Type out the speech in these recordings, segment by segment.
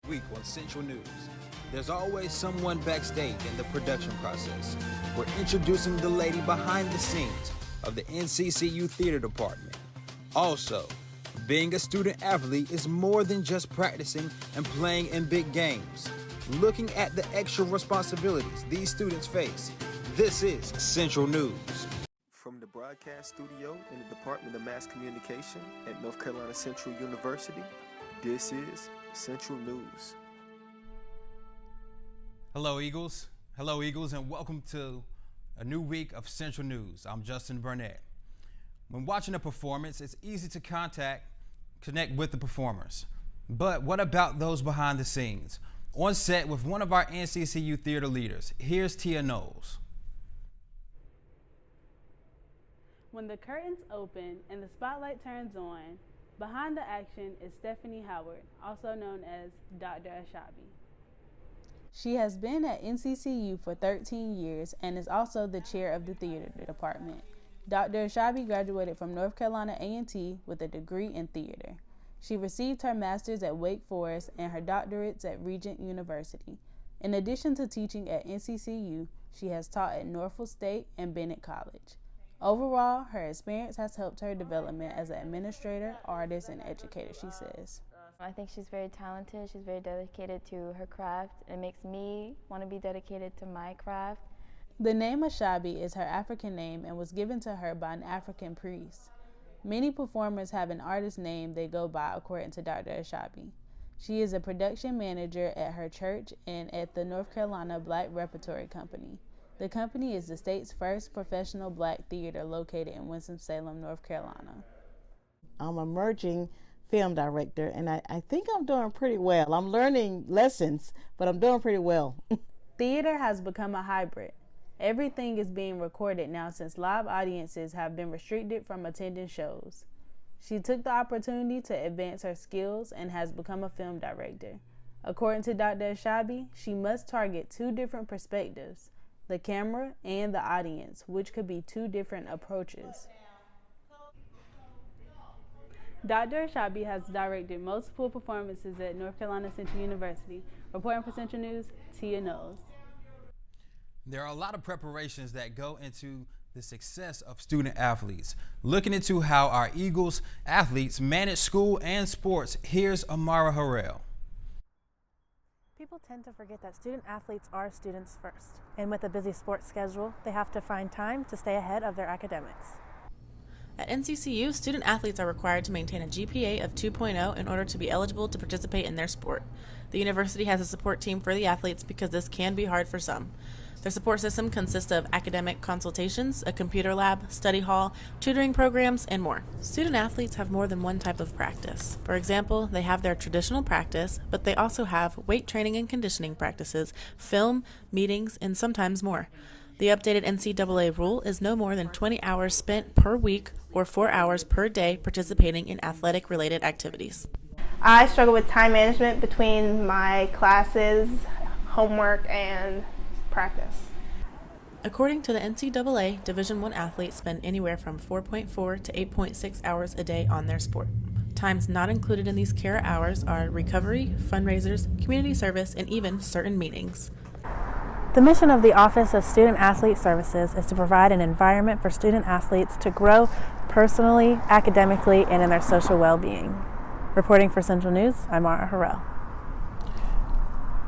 Week on Central News. There's always someone backstage in the production process. We're introducing the lady behind the scenes of the NCCU Theatre Department. Also, being a student athlete is more than just practicing and playing in big games. Looking at the extra responsibilities these students face, this is Central News. From the broadcast studio in the Department of Mass Communication at North Carolina Central University, this is Central News. Hello, Eagles, and welcome to a new week of Central News. I'm Justin Burnett. When watching a performance, it's easy to connect with the performers. But what about those behind the scenes? On set with one of our NCCU theater leaders, here's Tia Knowles. When the curtains open and the spotlight turns on, behind the action is Stephanie Howard, also known as Dr. Ashabi. She has been at NCCU for 13 years and is also the chair of the theater department. Dr. Ashabi graduated from North Carolina A&T with a degree in theater. She received her master's at Wake Forest and her doctorates at Regent University. In addition to teaching at NCCU, she has taught at Norfolk State and Bennett College. Overall, her experience has helped her development as an administrator, artist, and educator, she says. I think she's very talented. She's very dedicated to her craft. It makes me want to be dedicated to my craft. The name Ashabi is her African name and was given to her by an African priest. Many performers have an artist name they go by according to Dr. Ashabi. She is a production manager at her church and at the North Carolina Black Repertory Company. The company is the state's first professional black theater located in Winston-Salem, North Carolina. I'm an emerging film director, and I think I'm doing pretty well. I'm learning lessons, but I'm doing pretty well. Theater has become a hybrid. Everything is being recorded now since live audiences have been restricted from attending shows. She took the opportunity to advance her skills and has become a film director. According to Dr. Ashabi, she must target two different perspectives, the camera and the audience, which could be two different approaches. Dr. Ashabi has directed multiple performances at North Carolina Central University. Reporting for Central News, Tia Knowles. There are a lot of preparations that go into the success of student athletes. Looking into how our Eagles athletes manage school and sports, here's Amara Harrell. People tend to forget that student athletes are students first, and with a busy sports schedule, they have to find time to stay ahead of their academics. At NCCU, student athletes are required to maintain a GPA of 2.0 in order to be eligible to participate in their sport. The university has a support team for the athletes because this can be hard for some. Their support system consists of academic consultations, a computer lab, study hall, tutoring programs, and more. Student athletes have more than one type of practice. For example, they have their traditional practice, but they also have weight training and conditioning practices, film, meetings, and sometimes more. The updated NCAA rule is no more than 20 hours spent per week or 4 hours per day participating in athletic-related activities. I struggle with time management between my classes, homework, and practice. According to the NCAA, Division I athletes spend anywhere from 4.4 to 8.6 hours a day on their sport. Times not included in these care hours are recovery, fundraisers, community service, and even certain meetings. The mission of the Office of Student Athlete Services is to provide an environment for student athletes to grow personally, academically, and in their social well-being. Reporting for Central News, I'm Mara Harrell.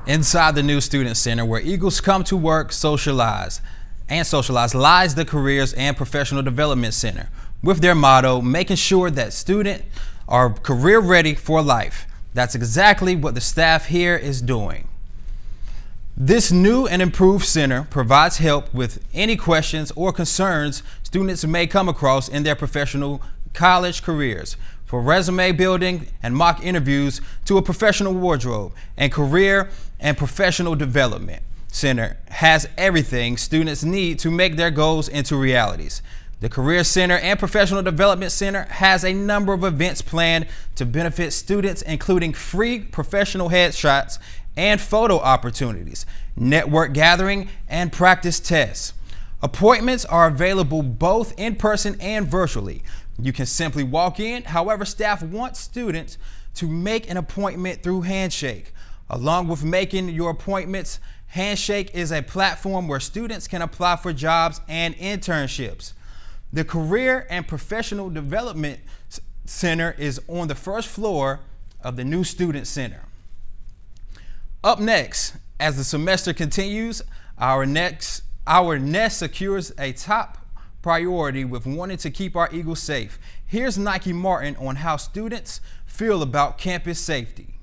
Inside the new Student Center, where Eagles come to work, socialize, lies the Careers and Professional Development Center, with their motto, making sure that students are career ready for life. That's exactly what the staff here is doing. This new and improved center provides help with any questions or concerns students may come across in their professional college careers, for resume building and mock interviews to a professional wardrobe, and Career and Professional Development Center has everything students need to make their goals into realities. The Career Center and Professional Development Center has a number of events planned to benefit students, including free professional headshots and photo opportunities, network gathering, and practice tests. Appointments are available both in person and virtually. You can simply walk in. However, staff wants students to make an appointment through handshake. Along with making your appointments, Handshake is a platform where students can apply for jobs and internships. The Career and Professional Development Center is on the first floor of the new Student Center. Up next, as the semester continues, our nest secures a top priority with wanting to keep our Eagles safe. Here's Nike Martin on how students feel about campus safety.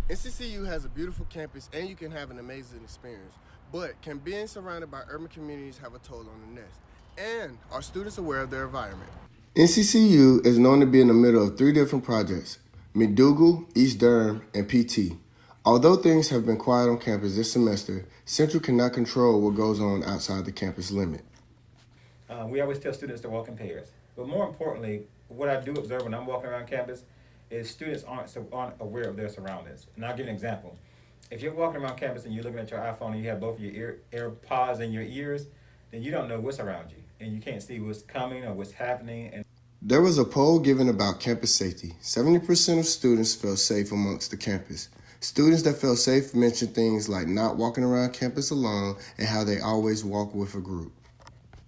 NCCU has a beautiful campus and you can have an amazing experience, but can being surrounded by urban communities have a toll on the nest? And are students aware of their environment? NCCU is known to be in the middle of 3 different projects: McDougal, East Durham, and PT. Although things have been quiet on campus this semester, Central cannot control what goes on outside the campus limit. We always tell students to walk in pairs, but more importantly, what I do observe when I'm walking around campus is students aren't aware of their surroundings. And I'll give an example. If you're walking around campus and you're looking at your iPhone and you have both your AirPods in your ears, then you don't know what's around you, and you can't see what's coming or what's happening. And there was a poll given about campus safety. 70% of students feel safe amongst the campus. Students that feel safe mention things like not walking around campus alone and how they always walk with a group.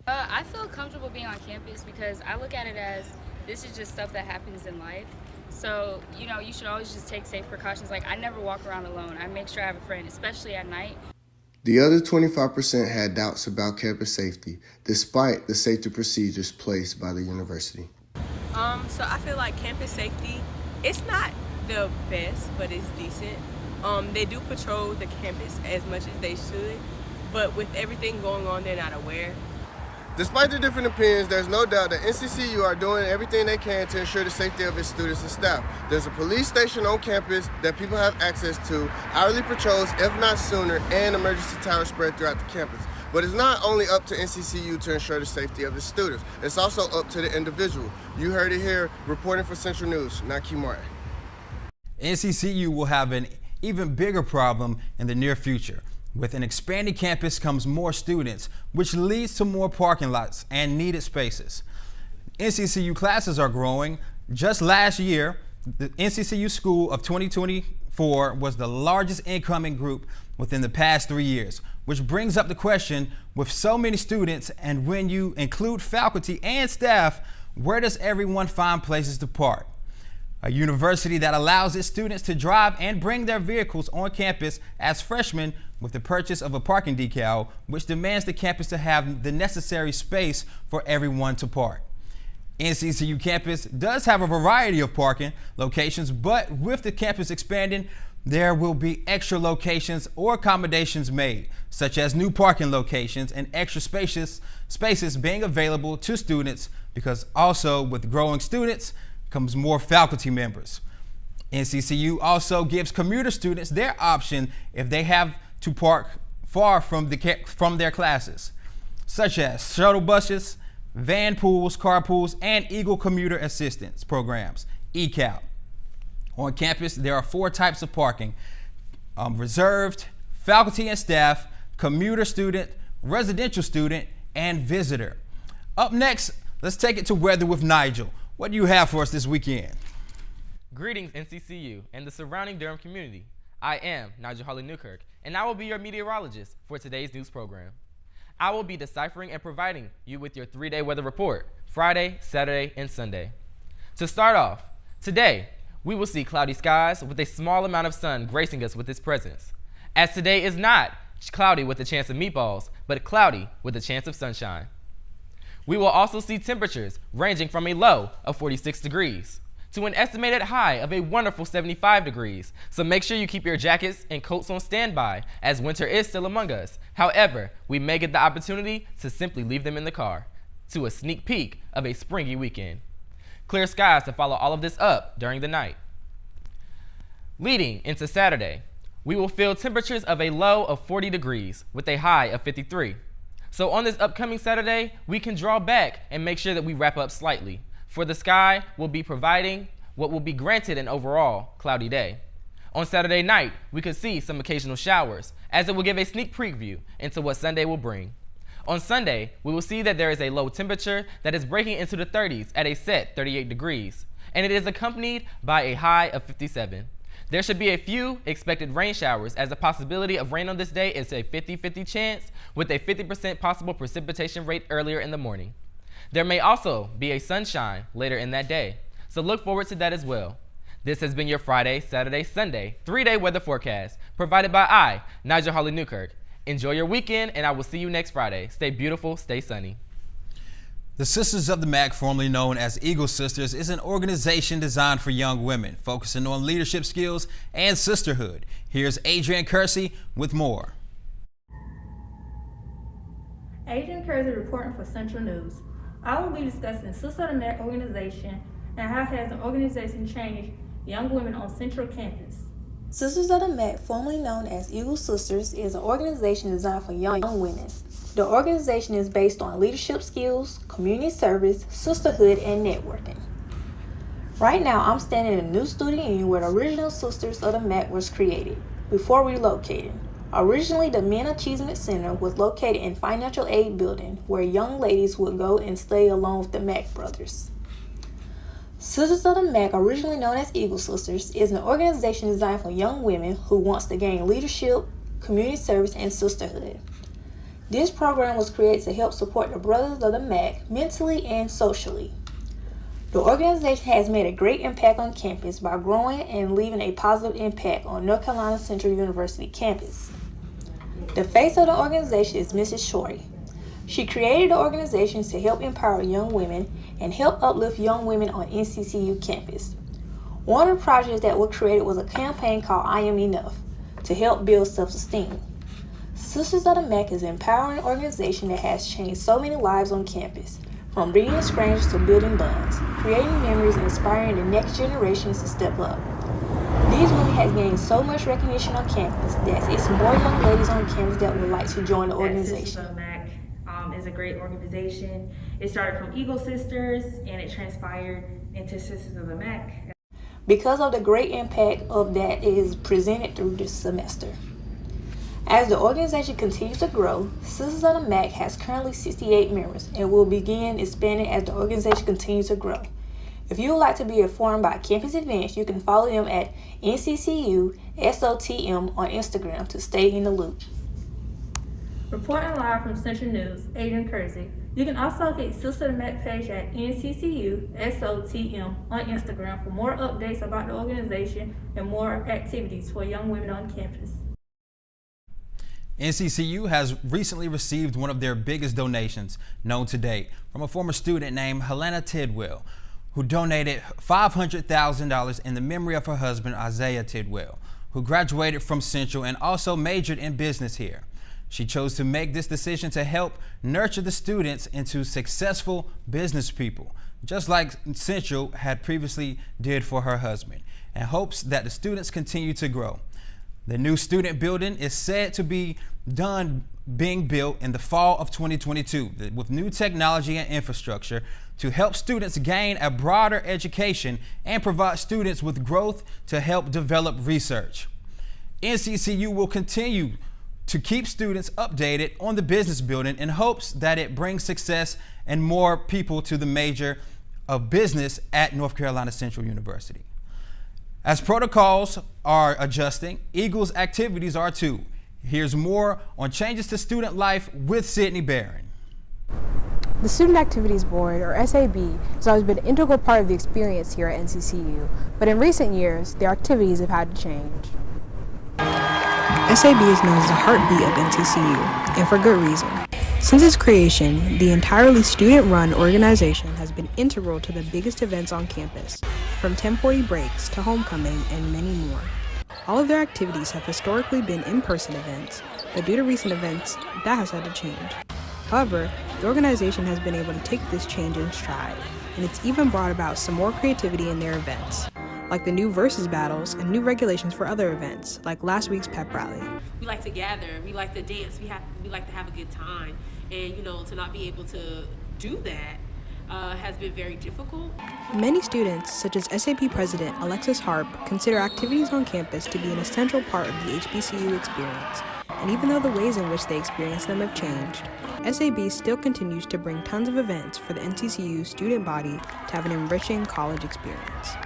I feel comfortable being on campus because I look at it as this is just stuff that happens in life. So, you should always just take safe precautions. Like, I never walk around alone. I make sure I have a friend, especially at night. The other 25% had doubts about campus safety, despite the safety procedures placed by the university. So I feel like campus safety, it's not the best, but it's decent. They do patrol the campus as much as they should, but with everything going on, they're not aware. Despite the different opinions, there's no doubt that NCCU are doing everything they can to ensure the safety of its students and staff. There's a police station on campus that people have access to, hourly patrols, if not sooner, and emergency towers spread throughout the campus. But it's not only up to NCCU to ensure the safety of its students, it's also up to the individual. You heard it here, reporting for Central News, Nike Martin. NCCU will have an even bigger problem in the near future. With an expanding campus comes more students, which leads to more parking lots and needed spaces. NCCU classes are growing. Just last year, the NCCU School of 2024 was the largest incoming group within the past 3 years, which brings up the question, with so many students and when you include faculty and staff, where does everyone find places to park? A university that allows its students to drive and bring their vehicles on campus as freshmen with the purchase of a parking decal, which demands the campus to have the necessary space for everyone to park. NCCU campus does have a variety of parking locations, but with the campus expanding, there will be extra locations or accommodations made, such as new parking locations and extra spaces being available to students, because also with growing students comes more faculty members. NCCU also gives commuter students their option if they have to park far from their classes, such as shuttle buses, van pools, carpools, and Eagle Commuter Assistance Programs, ECAP. On campus, there are 4 types of parking: reserved, faculty and staff, commuter student, residential student, and visitor. Up next, let's take it to weather with Nigel. What do you have for us this weekend? Greetings, NCCU and the surrounding Durham community. I am Nigel Harley-Newkirk, and I will be your meteorologist for today's news program. I will be deciphering and providing you with your 3-day weather report, Friday, Saturday, and Sunday. To start off, today, we will see cloudy skies with a small amount of sun gracing us with its presence. As today is not cloudy with a chance of meatballs, but cloudy with a chance of sunshine. We will also see temperatures ranging from a low of 46 degrees to an estimated high of a wonderful 75 degrees. So make sure you keep your jackets and coats on standby, as winter is still among us. However, we may get the opportunity to simply leave them in the car to a sneak peek of a springy weekend. Clear skies to follow all of this up during the night. Leading into Saturday, we will feel temperatures of a low of 40 degrees with a high of 53. So on this upcoming Saturday, we can draw back and make sure that we wrap up slightly, for the sky will be providing what will be granted an overall cloudy day. On Saturday night, we could see some occasional showers, as it will give a sneak preview into what Sunday will bring. On Sunday, we will see that there is a low temperature that is breaking into the 30s at a set 38 degrees, and it is accompanied by a high of 57. There should be a few expected rain showers, as the possibility of rain on this day is a 50-50 chance with a 50% possible precipitation rate earlier in the morning. There may also be a sunshine later in that day, so look forward to that as well. This has been your Friday, Saturday, Sunday 3-day weather forecast provided by I, Nigel Harley Newkirk. Enjoy your weekend, and I will see you next Friday. Stay beautiful, stay sunny. The Sisters of the MAC, formerly known as Eagle Sisters, is an organization designed for young women, focusing on leadership skills and sisterhood. Here's Adrian Kersey with more. Adrian Kersey reporting for Central News. I will be discussing Sisters of the MAC organization and how has the organization changed young women on Central Campus. Sisters of the MAC, formerly known as Eagle Sisters, is an organization designed for young women. The organization is based on leadership skills, community service, sisterhood, and networking. Right now, I'm standing in a new student union where the original Sisters of the MAC was created, before relocating. Originally, the Men Achievement Center was located in Financial Aid Building, where young ladies would go and stay along with the Mac brothers. Sisters of the MAC, originally known as Eagle Sisters, is an organization designed for young women who wants to gain leadership, community service, and sisterhood. This program was created to help support the brothers of the MAC mentally and socially. The organization has made a great impact on campus by growing and leaving a positive impact on North Carolina Central University campus. The face of the organization is Mrs. Shorty. She created the organization to help empower young women and help uplift young women on NCCU campus. One of the projects that was created was a campaign called I Am Enough to help build self-esteem. Sisters of the MAC is an empowering organization that has changed so many lives on campus, from bringing strangers to building bonds, creating memories, and inspiring the next generations to step up. These women have gained so much recognition on campus that it's more young ladies on campus that would like to join the organization. Sisters of the MAC is a great organization. It started from Eagle Sisters and it transpired into Sisters of the MAC. Because of the great impact of that is presented through this semester. As the organization continues to grow, Sisters of the MAC has currently 68 members and will begin expanding as the organization continues to grow. If you would like to be informed about campus events, you can follow them at NCCU SOTM on Instagram to stay in the loop. Reporting live from Central News, Adrian Kersey. You can also hit Sisters of the MAC page at NCCU SOTM on Instagram for more updates about the organization and more activities for young women on campus. NCCU has recently received one of their biggest donations known to date from a former student named Helena Tidwell, who donated $500,000 in the memory of her husband, Isaiah Tidwell, who graduated from Central and also majored in business here. She chose to make this decision to help nurture the students into successful business people, just like Central had previously did for her husband, and hopes that the students continue to grow. The new student building is said to be being built in the fall of 2022 with new technology and infrastructure to help students gain a broader education and provide students with growth to help develop research. NCCU will continue to keep students updated on the business building in hopes that it brings success and more people to the major of business at North Carolina Central University. As protocols are adjusting, Eagles activities are too. Here's more on changes to student life with Sydney Barron. The Student Activities Board, or SAB, has always been an integral part of the experience here at NCCU, but in recent years, their activities have had to change. SAB is known as the heartbeat of NCCU, and for good reason. Since its creation, the entirely student-run organization has been integral to the biggest events on campus, from 1040 breaks to homecoming and many more. All of their activities have historically been in-person events, but due to recent events, that has had to change. However, the organization has been able to take this change in stride, and it's even brought about some more creativity in their events, like the new versus battles and new regulations for other events, like last week's pep rally. We like to gather, we like to dance, we like to have a good time, and to not be able to do that has been very difficult. Many students, such as SAP President Alexis Harp, consider activities on campus to be an essential part of the HBCU experience, and even though the ways in which they experience them have changed, SAB still continues to bring tons of events for the NCCU student body to have an enriching college experience.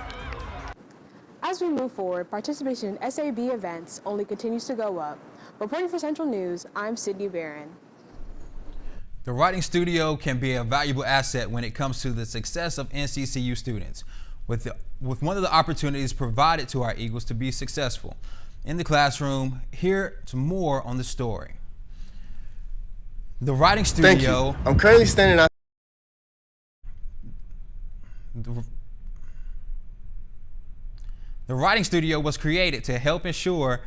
I as we move forward, participation in SAB events only continues to go up. Reporting for Central News, I'm Sydney Barron. The writing studio can be a valuable asset when it comes to the success of NCCU students, with one of the opportunities provided to our Eagles to be successful in the classroom. Here's more on the story. The writing studio. Thank you. I'm currently standing out. The writing studio was created to help ensure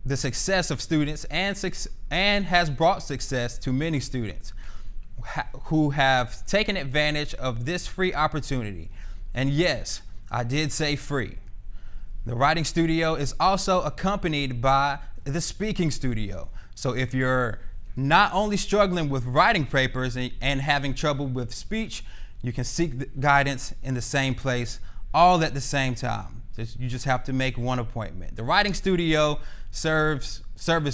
the success of students and has brought success to many students who have taken advantage of this free opportunity. And yes, I did say free. The writing studio is also accompanied by the speaking studio. So if you're not only struggling with writing papers and having trouble with speech, you can seek guidance in the same place, all at the same time. You just have to make one appointment. The writing studio service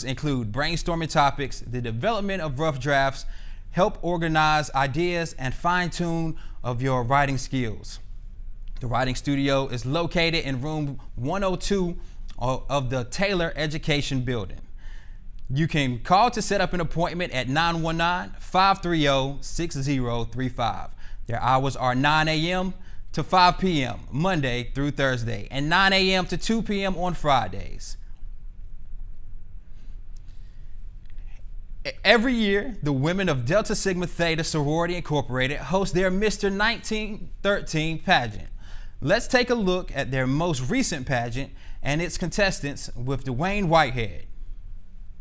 include brainstorming topics, the development of rough drafts, help organize ideas, and fine-tune of your writing skills. The writing studio is located in room 102 of the Taylor Education Building. You can call to set up an appointment at 919-530-6035. Their hours are 9 a.m. to 5 p.m. Monday through Thursday, and 9 a.m. to 2 p.m. on Fridays. Every year, the women of Delta Sigma Theta Sorority Incorporated host their Mr. 1913 pageant. Let's take a look at their most recent pageant and its contestants with Dwayne Whitehead.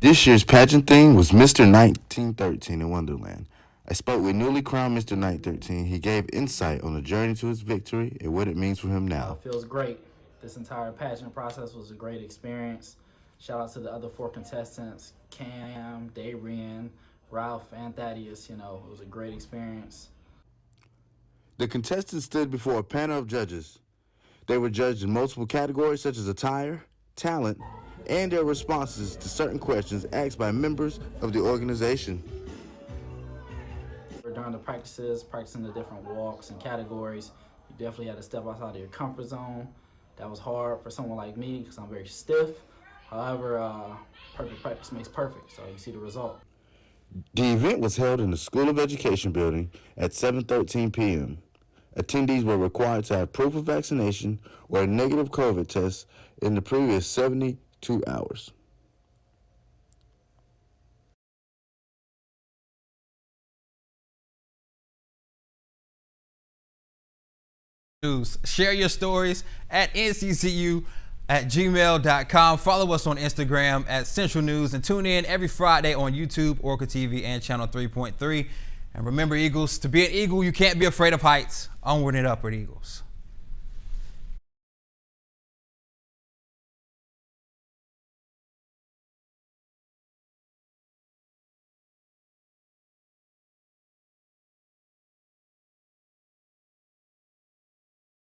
This year's pageant theme was Mr. 1913 in Wonderland. I spoke with newly crowned Mr. 1913. He gave insight on the journey to his victory and what it means for him now. It feels great. This entire pageant process was a great experience. Shout out to the other 4 contestants, Cam, Darian, Ralph, and Thaddeus. It was a great experience. The contestants stood before a panel of judges. They were judged in multiple categories such as attire, talent, and their responses to certain questions asked by members of the organization. During the practices, practicing the different walks and categories, you definitely had to step outside of your comfort zone. That was hard for someone like me because I'm very stiff. However, perfect practice makes perfect, so you see the result. The event was held in the School of Education building at 7:13 p.m. Attendees were required to have proof of vaccination or a negative COVID test in the previous 72 hours. Share your stories at nccu@gmail.com. Follow us on Instagram at Central News and tune in every Friday on YouTube, Orca TV, and Channel 3.3. And remember, Eagles, to be an Eagle, you can't be afraid of heights. Onward and upward, Eagles.